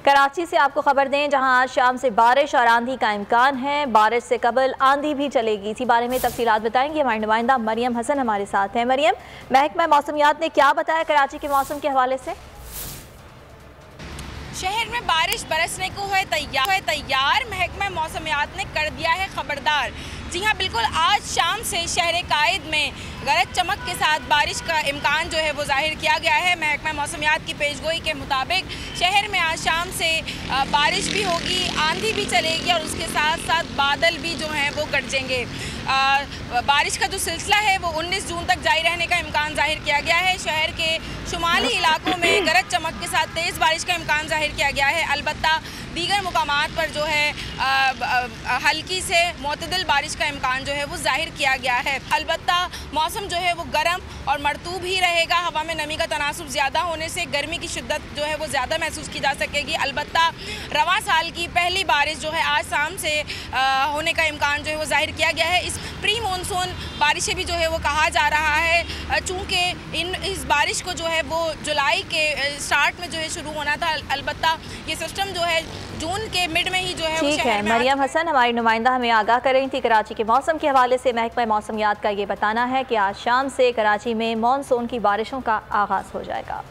कराची से आपको खबर दें, जहां आज शाम से बारिश और आंधी का इम्कान है। बारिश से कबल आंधी भी चलेगी। इसी बारे में तफसीलात बताएंगे हमारी नुमाइंदा मरियम हसन हमारे साथ हैं। मरियम, महकमा मौसमियात ने क्या बताया कराची के मौसम के हवाले से? शहर में बारिश बरसने को है तैयार। महकमा मौसमियात ने कर दिया है खबरदार। जी हाँ, बिल्कुल, आज शाम से शहर कायद में गरज चमक के साथ बारिश का इम्कान जो है वो जाहिर किया गया है। महकमा मौसमियात की पेशगोई के मुताबिक शहर में आज शाम से बारिश भी होगी, आंधी भी चलेगी और उसके साथ साथ बादल भी जो हैं वो गरजेंगे। बारिश का जो सिलसिला है वो 19 जून तक जारी रहने का इम्कान जाहिर किया गया है। शहर के शुमाली इलाकों में गरज चमक के साथ तेज़ बारिश का इम्कान जाहिर किया गया है। अलबत्ता दीगर मुकामात पर जो है हल्की से मोतदिल बारिश का इम्कान जो है वो जाहिर किया गया है। अलबत्ता मौसम जो है वो गर्म और मरतूब ही रहेगा। हवा में नमी का तनासुब ज़्यादा होने से गर्मी की शिद्दत जो है वो ज़्यादा महसूस की जा सकेगी। अलबत्ता रवां साल की पहली बारिश जो है आज शाम से होने का इम्कान जो है वो जाहिर किया गया है। इस प्री मानसून बारिशें भी जो है वो कहा जा रहा है, चूँकि इस बारिश को जो है वो जुलाई के स्टार्ट में जो है शुरू होना था। अलबत्ता ये सिस्टम जो है जून के मिड में ही जो है। ठीक है, मरियम हसन हमारी नुमाइंदा हमें आगाह कर रही थी कराची के मौसम के हवाले से। महकमा मौसमियात का ये बताना है कि आज शाम से कराची में मानसून की बारिशों का आगाज़ हो जाएगा।